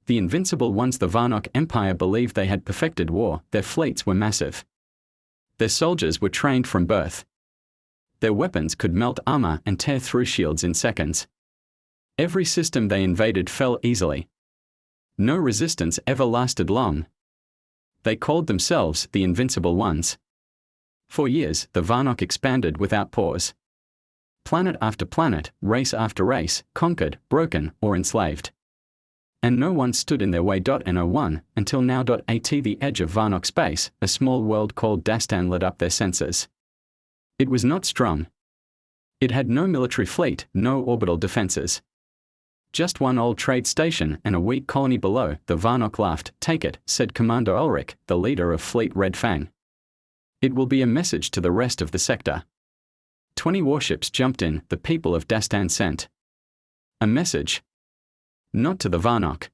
The invincible ones. The Varnok Empire believed they had perfected war. Their fleets were massive. Their soldiers were trained from birth. Their weapons could melt armor and tear through shields in seconds. Every system they invaded fell easily. No resistance ever lasted long. They called themselves the Invincible Ones. For years, the Varnok expanded without pause. Planet after planet, race after race, conquered, broken, or enslaved. And no one stood in their way. No1, until now. At the edge of Varnok space, a small world called Dastan lit up their senses. It was not strong. It had no military fleet, no orbital defenses. Just one old trade station and a weak colony below. The Varnok laughed. "Take it," said Commander Ulrich, the leader of Fleet Red Fang. "It will be a message to the rest of the sector." 20 warships jumped in. The people of Dastan sent a message. Not to the Varnok.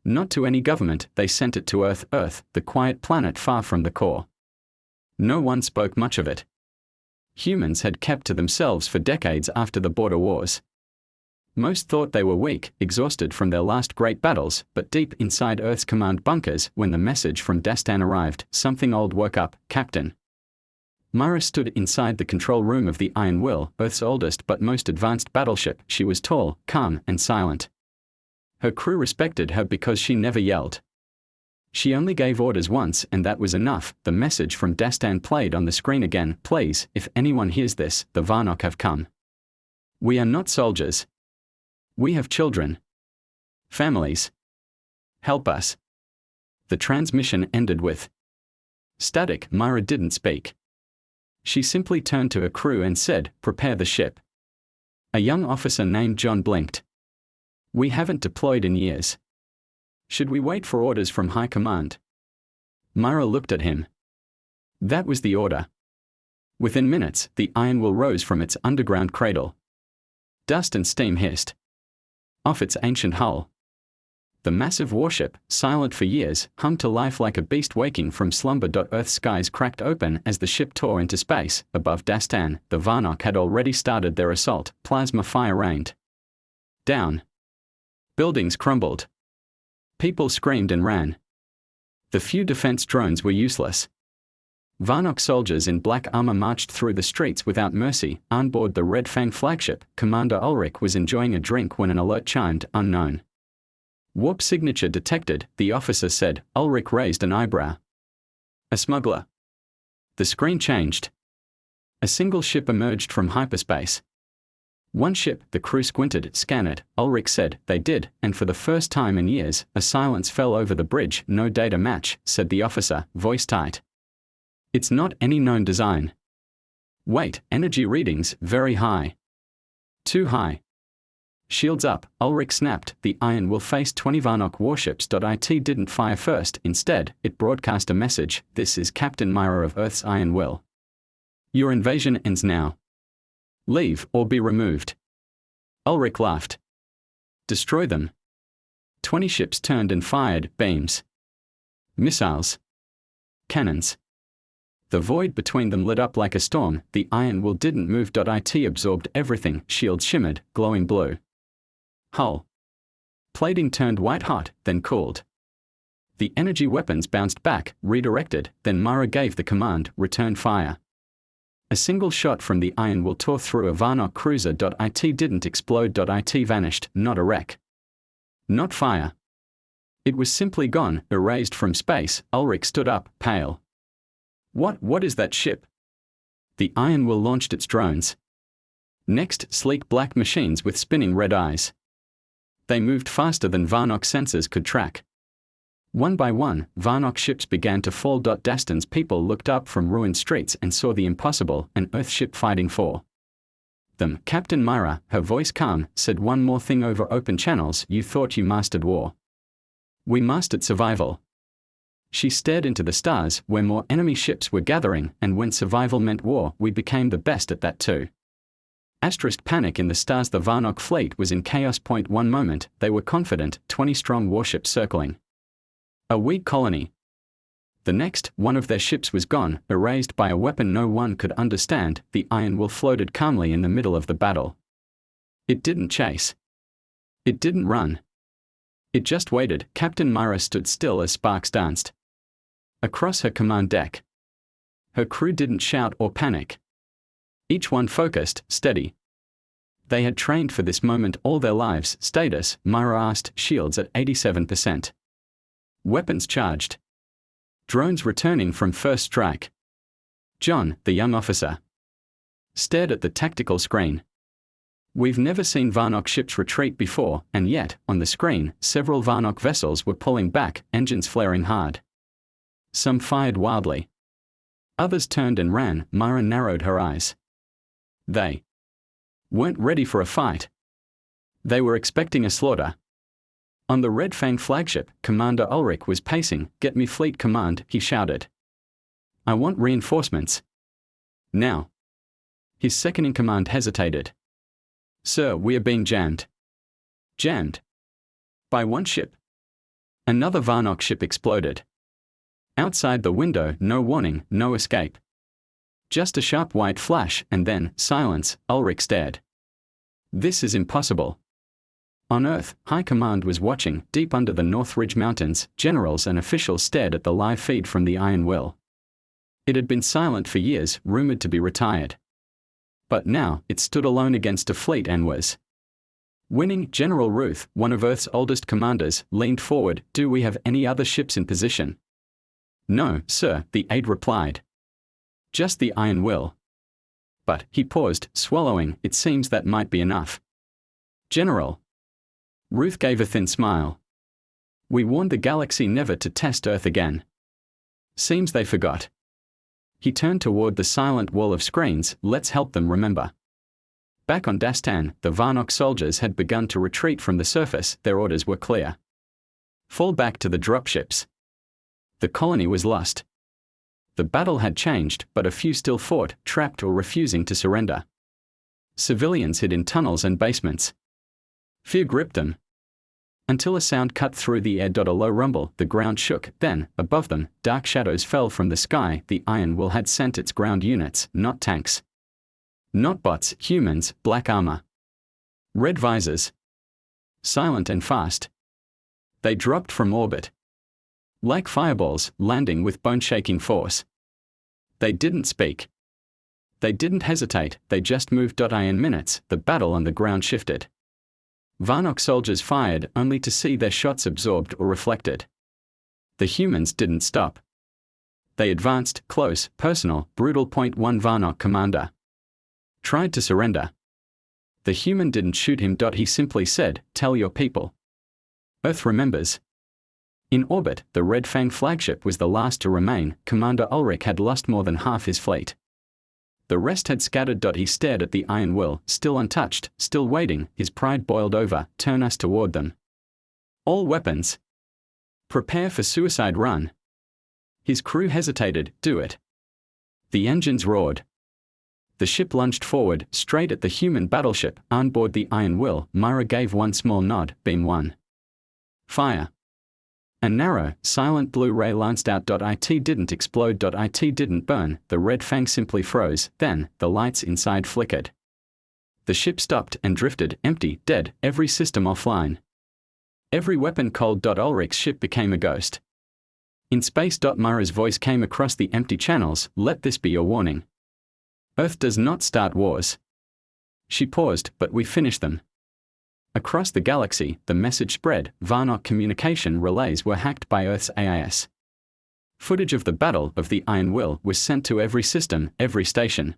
Not to any government. They sent it to Earth, the quiet planet far from the core. No one spoke much of it. Humans had kept to themselves for decades after the border wars. Most thought they were weak, exhausted from their last great battles, but deep inside Earth's command bunkers, when the message from Dastan arrived, something old woke up. "Captain." Myra stood inside the control room of the Iron Will, Earth's oldest but most advanced battleship. She was tall, calm, and silent. Her crew respected her because she never yelled. She only gave orders once, and that was enough. The message from Dastan played on the screen again. "Please, if anyone hears this, the Varnok have come. We are not soldiers. We have children. Families. Help us." The transmission ended with static. Myra didn't speak. She simply turned to her crew and said, "Prepare the ship." A young officer named John blinked. "We haven't deployed in years. Should we wait for orders from High Command?" Myra looked at him. That was the order. Within minutes, the Iron Will rose from its underground cradle. Dust and steam hissed off its ancient hull. The massive warship, silent for years, hummed to life like a beast waking from slumber. Earth's skies cracked open as the ship tore into space. Above Dastan, the Varnok had already started their assault. Plasma fire rained down. Buildings crumbled. People screamed and ran. The few defense drones were useless. Varnok soldiers in black armor marched through the streets without mercy. On board the Red Fang flagship, Commander Ulrich was enjoying a drink when an alert chimed. "Unknown warp signature detected," the officer said. Ulrich raised an eyebrow. "A smuggler." The screen changed. A single ship emerged from hyperspace. "One ship." The crew squinted. "Scan it," Ulrich said. They did, and for the first time in years, a silence fell over the bridge. "No data match," said the officer, voice tight. "It's not any known design." "Wait, energy readings, very high." "Too high." "Shields up," Ulrich snapped. The Iron Will faced 20 Varnok warships. It didn't fire first. Instead, it broadcast a message. "This is Captain Myra of Earth's Iron Will. Your invasion ends now. Leave or be removed." Ulrich laughed. "Destroy them." 20 ships turned and fired beams, missiles, cannons. The void between them lit up like a storm. The Iron Will didn't move. It absorbed everything. Shields shimmered, glowing blue. Hull plating turned white hot, then cooled. The energy weapons bounced back, redirected. Then Myra gave the command, "Return fire." A single shot from the Iron Will tore through a Varnok cruiser. It didn't explode. It vanished, not a wreck. Not fire. It was simply gone, erased from space. Ulrich stood up, pale. What is that ship?" The Iron Will launched its drones. Next, sleek black machines with spinning red eyes. They moved faster than Varnok sensors could track. One by one, Varnok ships began to fall. Dastan's people looked up from ruined streets and saw the impossible, an Earth ship fighting for them. Captain Myra, her voice calm, said one more thing over open channels. "You thought you mastered war. We mastered survival." She stared into the stars, where more enemy ships were gathering, and when survival meant war, we became the best at that too. Asterisk panic in the stars. The Varnok fleet was in chaos. One moment, they were confident, 20 strong warships circling a weak colony. The next, one of their ships was gone, erased by a weapon no one could understand. The Iron Will floated calmly in the middle of the battle. It didn't chase. It didn't run. It just waited. Captain Myra stood still as sparks danced across her command deck. Her crew didn't shout or panic. Each one focused, steady. They had trained for this moment all their lives. Status, Myra asked. Shields at 87%. Weapons charged. Drones returning from first strike. John, the young officer, stared at the tactical screen. We've never seen Varnock ships retreat before, and yet, on the screen, several Varnock vessels were pulling back, engines flaring hard. Some fired wildly. Others turned and ran. Myra narrowed her eyes. They weren't ready for a fight. They were expecting a slaughter. On the Red Fang flagship, Commander Ulrich was pacing. Get me fleet command, he shouted. I want reinforcements. Now. His second-in-command hesitated. Sir, we are being jammed. Jammed? By one ship? Another Varnock ship exploded. Outside the window, no warning, no escape. Just a sharp white flash, and then, silence. Ulrich stared. This is impossible. On Earth, High Command was watching. Deep under the Northridge Mountains, generals and officials stared at the live feed from the Iron Will. It had been silent for years, rumored to be retired. But now, it stood alone against a fleet and was winning. General Ruth, one of Earth's oldest commanders, leaned forward. Do we have any other ships in position? No, sir, the aide replied. Just the Iron Will. But, he paused, swallowing. It seems that might be enough. General. Ruth gave a thin smile. We warned the galaxy never to test Earth again. Seems they forgot. He turned toward the silent wall of screens. Let's help them remember. Back on Dastan, the Varnock soldiers had begun to retreat from the surface. Their orders were clear. Fall back to the dropships. The colony was lost. The battle had changed, but a few still fought, trapped or refusing to surrender. Civilians hid in tunnels and basements. Fear gripped them. Until a sound cut through the air. A low rumble, the ground shook. Then, above them, dark shadows fell from the sky. The Iron Will had sent its ground units, not tanks. Not bots, humans, black armor. Red visors. Silent and fast. They dropped from orbit. Like fireballs, landing with bone-shaking force. They didn't speak. They didn't hesitate, they just moved. In minutes, the battle on the ground shifted. Varnock soldiers fired, only to see their shots absorbed or reflected. The humans didn't stop. They advanced, close, personal, brutal. One Varnock commander tried to surrender. The human didn't shoot him. He simply said, tell your people. Earth remembers. In orbit, the Red Fang flagship was the last to remain. Commander Ulrich had lost more than half his fleet. The rest had scattered. He stared at the Iron Will, still untouched, still waiting. His pride boiled over. Turn us toward them. All weapons. Prepare for suicide run. His crew hesitated. Do it. The engines roared. The ship lunged forward, straight at the human battleship. On board the Iron Will, Myra gave one small nod. Beam 1. Fire. A narrow, silent blue ray lanced out. It didn't explode. It didn't burn. The Red Fang simply froze. Then, the lights inside flickered. The ship stopped and drifted, empty, dead, every system offline. Every weapon cold. Ulrich's ship became a ghost. In space. Myra's voice came across the empty channels. Let this be your warning. Earth does not start wars. She paused, but we finish them. Across the galaxy, the message spread. Varnock communication relays were hacked by Earth's AIS. Footage of the Battle of the Iron Will was sent to every system, every station.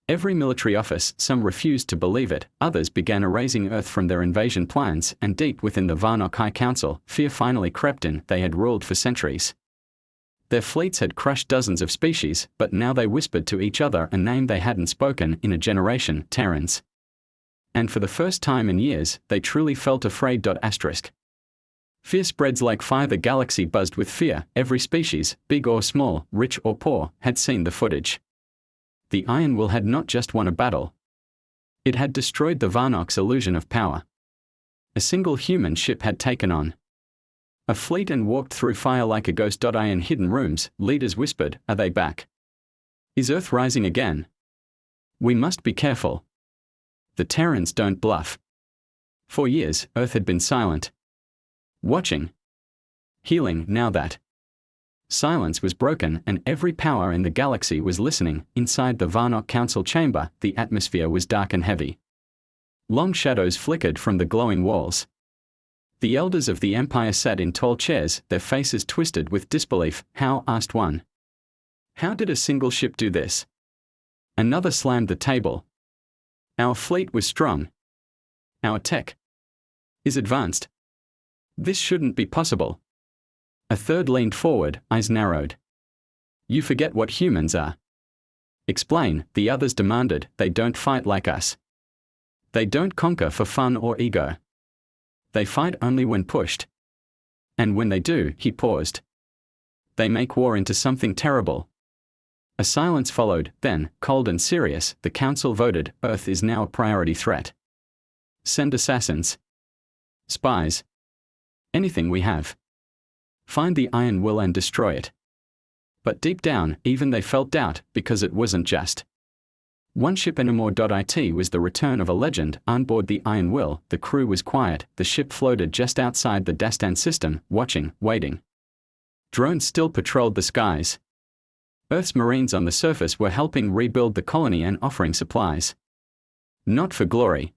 Every military office. Some refused to believe it, others began erasing Earth from their invasion plans, and deep within the Varnock High Council, fear finally crept in. They had ruled for centuries. Their fleets had crushed dozens of species, but now they whispered to each other a name they hadn't spoken in a generation, Terrans. And for the first time in years, they truly felt afraid. Fear spreads like fire. The galaxy buzzed with fear. Every species, big or small, rich or poor, had seen the footage. The Iron Will had not just won a battle. It had destroyed the Varnock's illusion of power. A single human ship had taken on a fleet and walked through fire like a ghost. In hidden rooms, leaders whispered, are they back? Is Earth rising again? We must be careful. The Terrans don't bluff. For years, Earth had been silent. Watching. Healing now that silence was broken and every power in the galaxy was listening. Inside the Varnock Council chamber, the atmosphere was dark and heavy. Long shadows flickered from the glowing walls. The elders of the Empire sat in tall chairs, their faces twisted with disbelief. How? Asked one. How did a single ship do this? Another slammed the table. Our fleet was strong. Our tech is advanced. This shouldn't be possible. A third leaned forward, eyes narrowed. You forget what humans are. Explain, the others demanded. They don't fight like us. They don't conquer for fun or ego. They fight only when pushed. And when they do, he paused. They make war into something terrible. A silence followed, then, cold and serious, the council voted, Earth is now a priority threat. Send assassins. Spies. Anything we have. Find the iron will and destroy it. But deep down, even they felt doubt, because it wasn't just one ship anymore. It was the return of a legend. On board the Iron Will, the crew was quiet. The ship floated just outside the Dastan system, watching, waiting. Drones still patrolled the skies. Earth's Marines on the surface were helping rebuild the colony and offering supplies. Not for glory.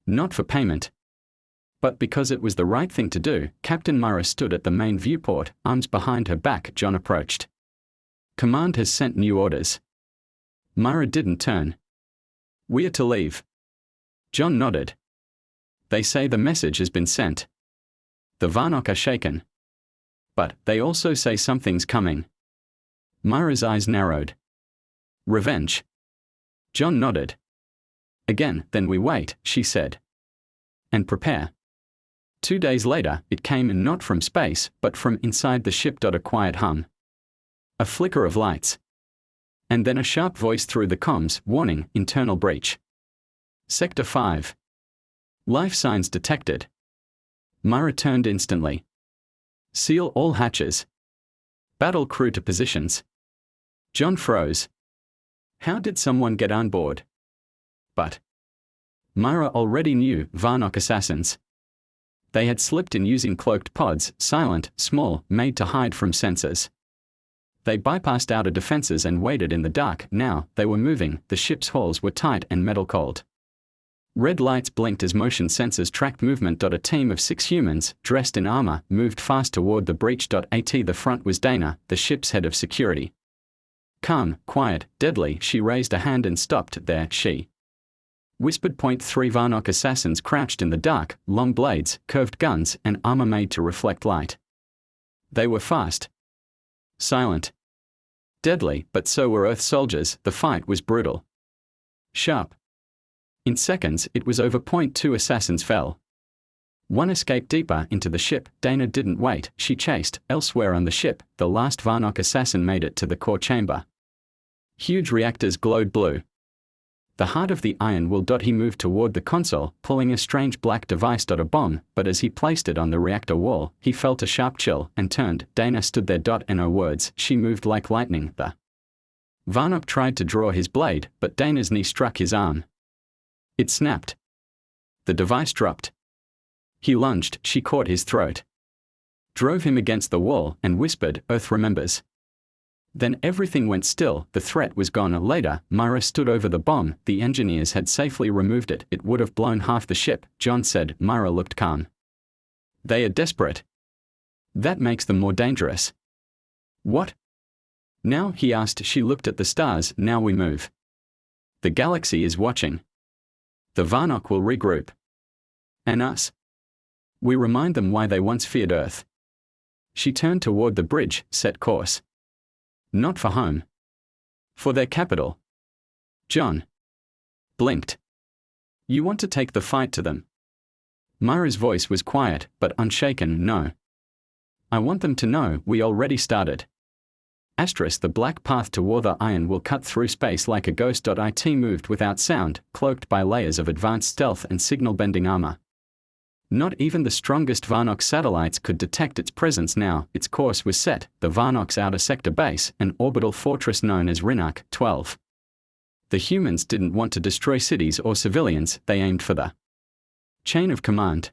Not for payment. But because it was the right thing to do. Captain Myra stood at the main viewport, arms behind her back. John approached. Command has sent new orders. Myra didn't turn. We are to leave. John nodded. They say the message has been sent. The Varnock are shaken. But they also say something's coming. Myra's eyes narrowed. Revenge. John nodded. Again, then we wait, she said. And prepare. 2 days later, it came in not from space, but from inside the ship. A quiet hum. A flicker of lights. And then a sharp voice through the comms, warning, internal breach. Sector 5. Life signs detected. Myra turned instantly. Seal all hatches. Battle crew to positions. John froze. How did someone get on board? But Myra already knew. Varnock assassins. They had slipped in using cloaked pods, silent, small, made to hide from sensors. They bypassed outer defenses and waited in the dark. Now, they were moving. The ship's halls were tight and metal cold. Red lights blinked as motion sensors tracked movement. A team of 6 humans, dressed in armor, moved fast toward the breach. At the front was Dana, the ship's head of security. Calm, quiet, deadly. She raised a hand and stopped. There, she whispered. .3 Varnock assassins crouched in the dark, long blades, curved guns, and armor made to reflect light. They were fast. Silent. Deadly, but so were Earth soldiers. The fight was brutal. Sharp. In seconds, it was over. 2 assassins fell. One escaped deeper into the ship. Dana didn't wait, she chased. Elsewhere on the ship, the last Varnock assassin made it to the core chamber. Huge reactors glowed blue. The heart of the Iron Will. He moved toward the console, pulling a strange black device. A bomb, but as he placed it on the reactor wall, he felt a sharp chill, and turned. Dana stood there. No words, she moved like lightning. The Varnock tried to draw his blade, but Dana's knee struck his arm. It snapped. The device dropped. He lunged, she caught his throat. Drove him against the wall, and whispered, Earth remembers. Then everything went still. The threat was gone. Later, Myra stood over the bomb. The engineers had safely removed it. It would have blown half the ship, John said. Myra looked calm. They are desperate. That makes them more dangerous. What? Now, he asked. She looked at the stars. Now we move. The galaxy is watching. The Varnock will regroup. And us. We remind them why they once feared Earth. She turned toward the bridge, set course. Not for home. For their capital. John blinked. You want to take the fight to them? Myra's voice was quiet, but unshaken. No. I want them to know we already started. The black path toward the Iron will cut through space like a ghost. It moved without sound, cloaked by layers of advanced stealth and signal-bending armor. Not even the strongest Varnock satellites could detect its presence now. Its course was set, the Varnock's outer sector base, an orbital fortress known as Rinark 12. The humans didn't want to destroy cities or civilians, they aimed for the chain of command.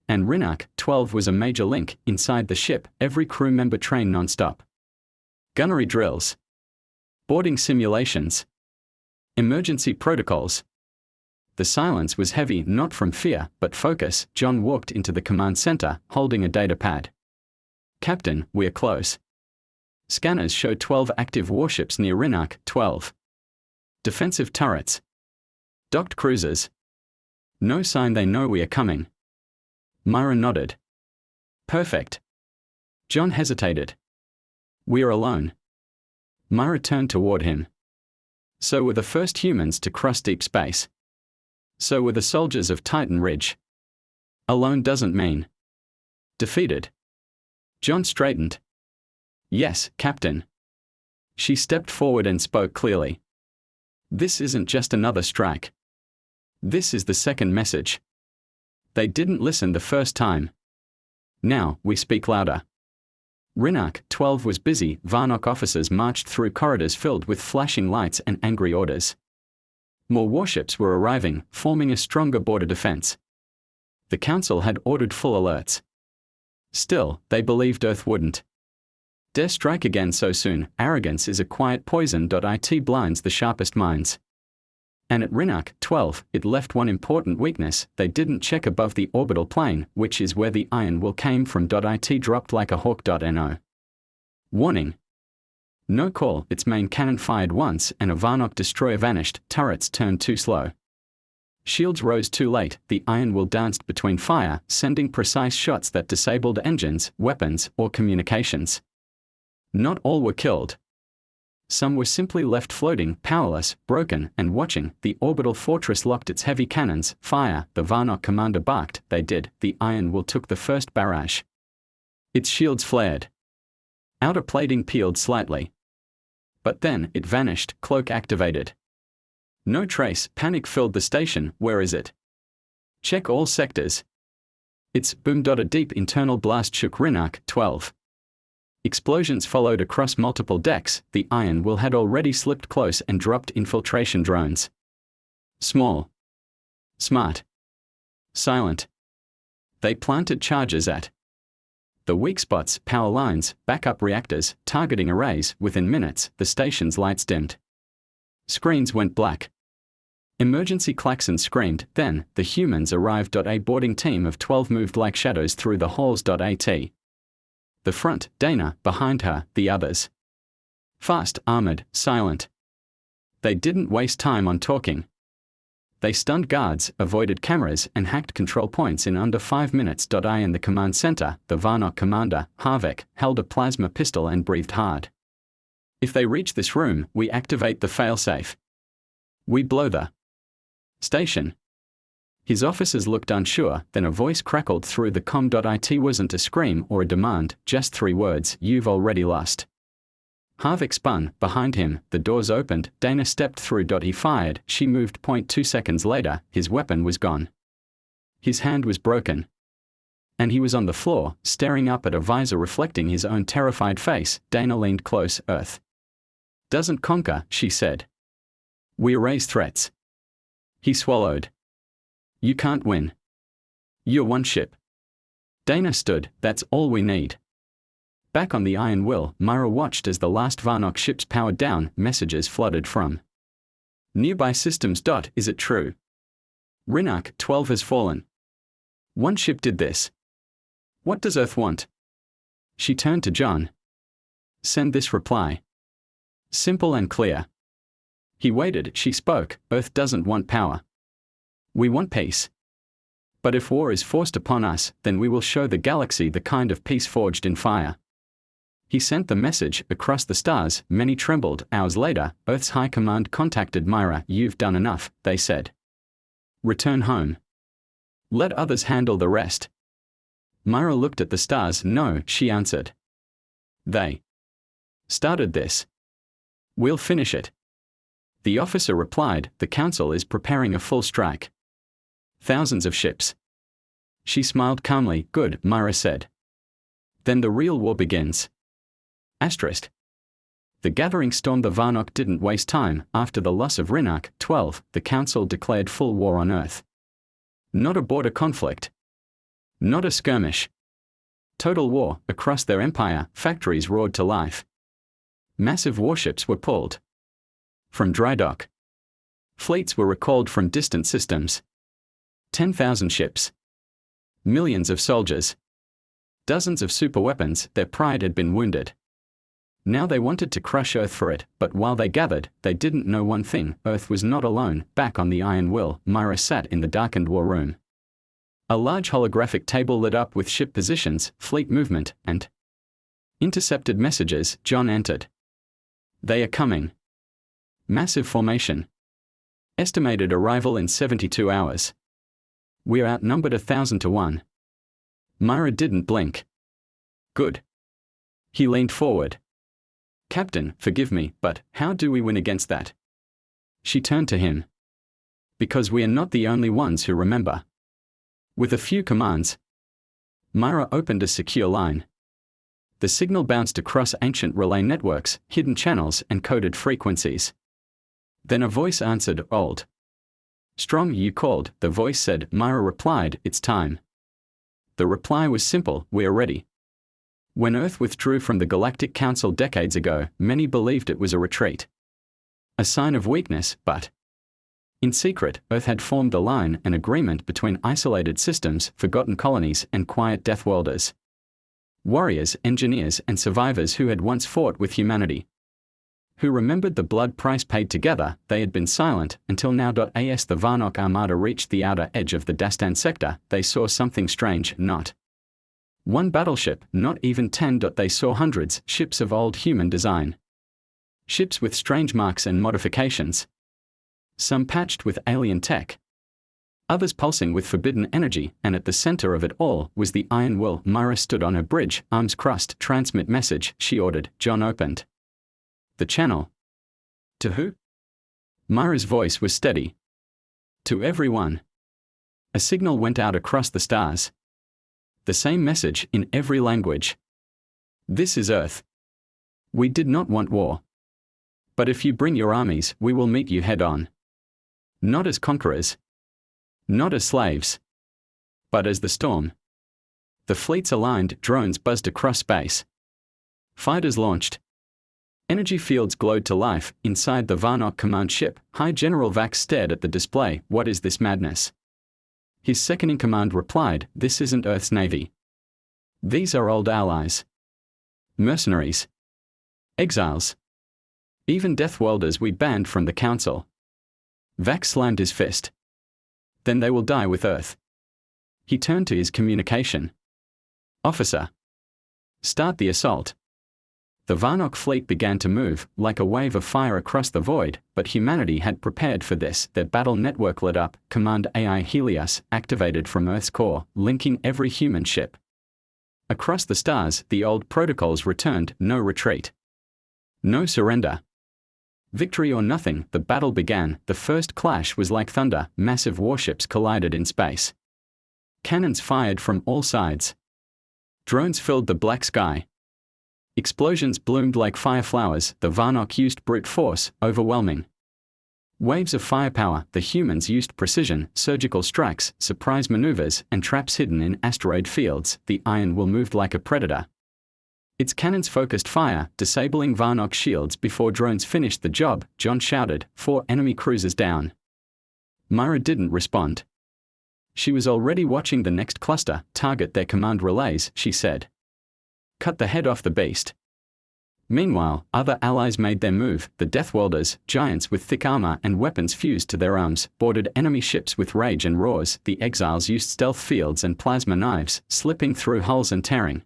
And Rinark 12 was a major link. Inside the ship, every crew member trained non-stop. Gunnery drills. Boarding simulations. Emergency protocols. The silence was heavy, not from fear, but focus. John walked into the command center, holding a data pad. Captain, we're close. Scanners show 12 active warships near Rinark 12. Defensive turrets. Docked cruisers. No sign they know we are coming. Myra nodded. Perfect. John hesitated. We're alone. Myra turned toward him. So were the first humans to cross deep space. So were the soldiers of Titan Ridge. Alone doesn't mean defeated. John straightened. Yes, Captain. She stepped forward and spoke clearly. This isn't just another strike. This is the second message. They didn't listen the first time. Now, we speak louder. Rinark 12 was busy. Varnock officers marched through corridors filled with flashing lights and angry orders. More warships were arriving, forming a stronger border defense. The Council had ordered full alerts. Still, they believed Earth wouldn't dare strike again so soon. Arrogance is a quiet poison. It blinds the sharpest minds. And at Rinark 12, it left one important weakness. They didn't check above the orbital plane, which is where the iron will came from. It dropped like a hawk. No. Warning. No call. Its main cannon fired once and a Varnock destroyer vanished. Turrets turned too slow. Shields rose too late. The iron will danced between fire, sending precise shots that disabled engines, weapons, or communications. Not all were killed. Some were simply left floating, powerless, broken, and watching. The orbital fortress locked its heavy cannons. Fire, the Varnock commander barked. They did. The iron will took the first barrage. Its shields flared. Outer plating peeled slightly. But then, it vanished, cloak activated. No trace. Panic filled the station. Where is it? Check all sectors. It's boom. A deep internal blast shook Rinark 12. Explosions followed across multiple decks. The iron will had already slipped close and dropped infiltration drones. Small. Smart. Silent. They planted charges at the weak spots, power lines, backup reactors, targeting arrays. Within minutes, the station's lights dimmed. Screens went black. Emergency klaxons screamed. Then, the humans arrived. A boarding team of 12 moved like shadows through the halls. At the front, Dana, behind her, the others. Fast, armored, silent. They didn't waste time on talking. They stunned guards, avoided cameras, and hacked control points in under 5 minutes. In the command center, the Varnock commander, Harvek, held a plasma pistol and breathed hard. If they reach this room, we activate the failsafe. We blow the station. His officers looked unsure, then a voice crackled through the comm. It wasn't a scream or a demand, just 3 words: you've already lost. Harvick spun. Behind him, the doors opened. Dana stepped through. He fired. She moved. 2 seconds later, his weapon was gone. His hand was broken. And he was on the floor, staring up at a visor reflecting his own terrified face. Dana leaned close. Earth doesn't conquer, she said. We erase threats. He swallowed. You can't win. You're one ship. Dana stood. That's all we need. Back on the Iron Will, Myra watched as the last Varnock ships powered down. Messages flooded from nearby systems. Is it true? Rinark 12 has fallen. One ship did this. What does Earth want? She turned to John. Send this reply. Simple and clear. He waited. She spoke. Earth doesn't want power. We want peace. But if war is forced upon us, then we will show the galaxy the kind of peace forged in fire. He sent the message across the stars. Many trembled. Hours later, Earth's High Command contacted Myra. You've done enough, they said. Return home. Let others handle the rest. Myra looked at the stars. No, she answered. They started this. We'll finish it. The officer replied, the Council is preparing a full strike. Thousands of ships. She smiled calmly. Good, Myra said. Then the real war begins. Asterisk. The gathering stormed. The Varnock didn't waste time. After the loss of Rinark 12, the Council declared full war on Earth. Not a border conflict. Not a skirmish. Total war. Across their empire, factories roared to life. Massive warships were pulled from dry dock. Fleets were recalled from distant systems. 10,000 ships. Millions of soldiers. Dozens of superweapons. Their pride had been wounded. Now they wanted to crush Earth for it, but while they gathered, they didn't know one thing: Earth was not alone. Back on the Iron Will, Myra sat in the darkened war room. A large holographic table lit up with ship positions, fleet movement, and intercepted messages. John entered. They are coming. Massive formation. Estimated arrival in 72 hours. We're outnumbered 1,000 to 1. Myra didn't blink. Good. He leaned forward. Captain, forgive me, but how do we win against that? She turned to him. Because we are not the only ones who remember. With a few commands, Myra opened a secure line. The signal bounced across ancient relay networks, hidden channels, and coded frequencies. Then a voice answered. Old. Strong, you called, the voice said. Myra replied, it's time. The reply was simple: we are ready. When Earth withdrew from the Galactic Council decades ago, many believed it was a retreat. A sign of weakness, but in secret, Earth had formed a line, an agreement between isolated systems, forgotten colonies, and quiet deathworlders. Warriors, engineers, and survivors who had once fought with humanity. Who remembered the blood price paid together. They had been silent, until now. As the Varnock Armada reached the outer edge of the Dastan sector, they saw something strange. Not one battleship, not even 10. They saw hundreds, ships of old human design. Ships with strange marks and modifications. Some patched with alien tech. Others pulsing with forbidden energy, and at the center of it all was the Iron Will. Myra stood on her bridge, arms crossed. Transmit message, she ordered. John opened the channel. To who? Myra's voice was steady. To everyone. A signal went out across the stars. The same message in every language. This is Earth. We did not want war. But if you bring your armies, we will meet you head on. Not as conquerors. Not as slaves. But as the storm. The fleets aligned, drones buzzed across space. Fighters launched. Energy fields glowed to life. Inside the Varnock command ship, High General Vax stared at the display. What is this madness? His second-in-command replied, this isn't Earth's navy. These are old allies. Mercenaries. Exiles. Even deathworlders we banned from the council. Vax slammed his fist. Then they will die with Earth. He turned to his communication. Officer. Start the assault. The Varnock fleet began to move, like a wave of fire across the void, but humanity had prepared for this. Their battle network lit up, Command AI Helios, activated from Earth's core, linking every human ship. Across the stars, the old protocols returned: no retreat. No surrender. Victory or nothing. The battle began. The first clash was like thunder. Massive warships collided in space. Cannons fired from all sides. Drones filled the black sky. Explosions bloomed like fireflowers. The Varnock used brute force, overwhelming. Waves of firepower. The humans used precision, surgical strikes, surprise maneuvers, and traps hidden in asteroid fields. The Iron Will moved like a predator. Its cannons focused fire, disabling Varnock shields before drones finished the job. John shouted, 4 enemy cruisers down. Myra didn't respond. She was already watching the next cluster. Target their command relays, she said. Cut the head off the beast. Meanwhile, other allies made their move. The Deathworlders, giants with thick armor and weapons fused to their arms, boarded enemy ships with rage and roars. The exiles used stealth fields and plasma knives, slipping through hulls and tearing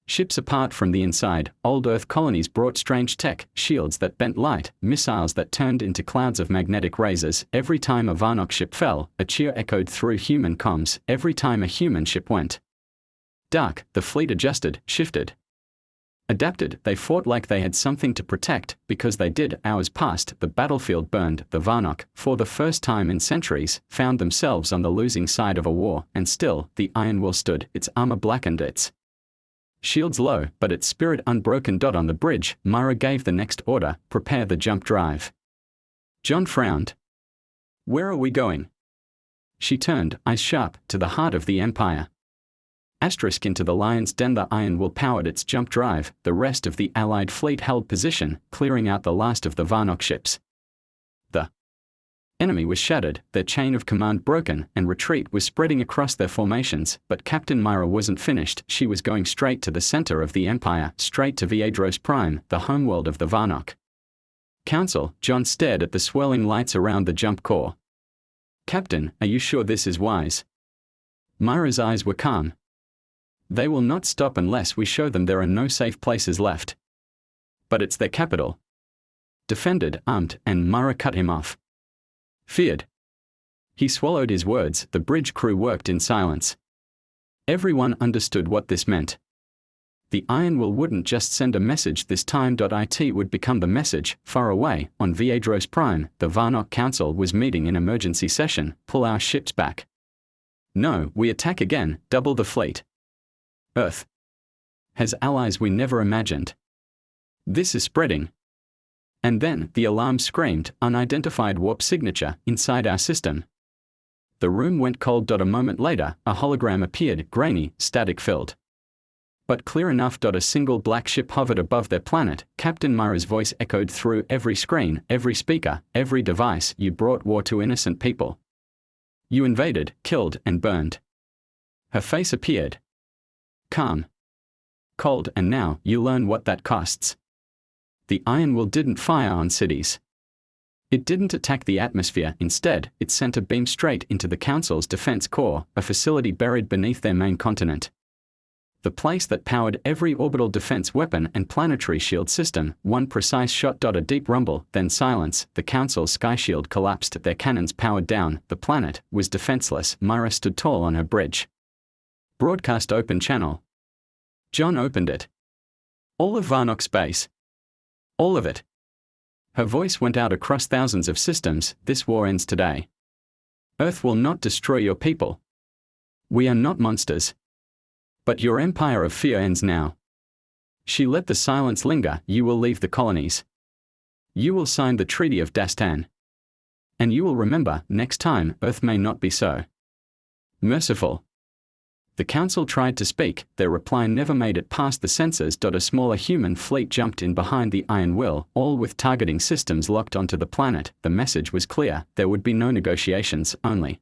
ships apart from the inside. Old Earth colonies brought strange tech, shields that bent light, missiles that turned into clouds of magnetic razors. Every time a Varnock ship fell, a cheer echoed through human comms. Every time a human ship went dark, the fleet adjusted, shifted, adapted. They fought like they had something to protect, because they did. Hours passed, the battlefield burned. The Varnock, for the first time in centuries, found themselves on the losing side of a war, and still, the Iron Will stood, its armor blackened, its shields low, but its spirit unbroken. On the bridge, Myra gave the next order: prepare the jump drive. John frowned. Where are we going? She turned, eyes sharp, to the heart of the Empire. Asterisk into the lion's den. The Iron Will powered its jump drive. The rest of the Allied fleet held position, clearing out the last of the Varnock ships. The enemy was shattered, their chain of command broken, and retreat was spreading across their formations, but Captain Myra wasn't finished. She was going straight to the center of the Empire, straight to Viedros Prime, the homeworld of the Varnock Council. John stared at the swirling lights around the jump core. Captain, are you sure this is wise? Myra's eyes were calm. They will not stop unless we show them there are no safe places left. But it's their capital. Defended, armed, and Myra cut him off. Feared. He swallowed his words. The bridge crew worked in silence. Everyone understood what this meant. The Iron Will wouldn't just send a message this time. It would become the message. Far away, on Viedros Prime, the Varnock Council was meeting in emergency session. Pull our ships back. No, we attack again, double the fleet. Earth has allies we never imagined. This is spreading. And then, the alarm screamed, unidentified warp signature, inside our system. The room went cold. A moment later, a hologram appeared, grainy, static-filled. But clear enough. A single black ship hovered above their planet. Captain Myra's voice echoed through every screen, every speaker, every device. You brought war to innocent people. You invaded, killed, and burned. Her face appeared. Calm. Cold, and now, you learn what that costs. The Iron Will didn't fire on cities. It didn't attack the atmosphere. Instead, it sent a beam straight into the Council's defense core, a facility buried beneath their main continent. The place that powered every orbital defense weapon and planetary shield system. One precise shot. A deep rumble, then silence. The Council's sky shield collapsed, their cannons powered down. The planet was defenseless. Myra stood tall on her bridge. Broadcast open channel. John opened it. All of Varnock space. All of it. Her voice went out across thousands of systems. This war ends today. Earth will not destroy your people. We are not monsters. But your empire of fear ends now. She let the silence linger. You will leave the colonies. You will sign the Treaty of Dastan. And you will remember, next time, Earth may not be so merciful. The Council tried to speak. Their reply never made it past the censors. A smaller human fleet jumped in behind the Iron Will, all with targeting systems locked onto the planet. The message was clear. There would be no negotiations, only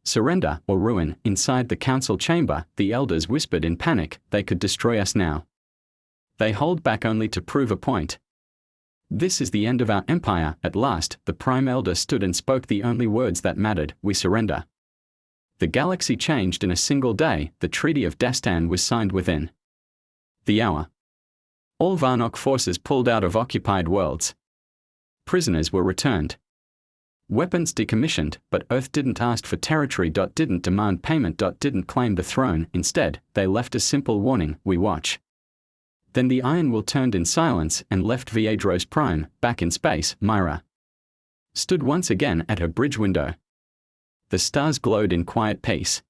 surrender or ruin. Inside the Council chamber, the elders whispered in panic. They could destroy us now. They hold back only to prove a point. This is the end of our empire. At last, the Prime Elder stood and spoke the only words that mattered. We surrender. The galaxy changed in a single day. The Treaty of Dastan was signed within the hour. All Varnock forces pulled out of occupied worlds. Prisoners were returned. Weapons decommissioned, but Earth didn't ask for territory. Didn't demand payment. Didn't claim the throne. Instead, they left a simple warning: we watch. Then the Iron Will turned in silence and left Viedros Prime. Back in space, Myra stood once again at her bridge window. The stars glowed in quiet peace.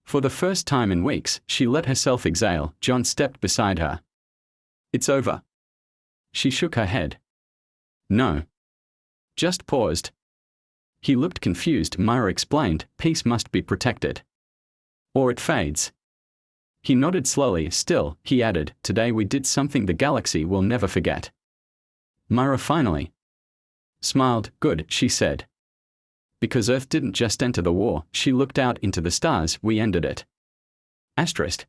For the first time in weeks, she let herself exhale. John stepped beside her. It's over. She shook her head. No. Just paused. He looked confused. Myra explained, peace must be protected. Or it fades. He nodded slowly. Still, he added, today we did something the galaxy will never forget. Myra finally smiled. Good, she said. Because Earth didn't just enter the war. She looked out into the stars. We ended it. Asterisk.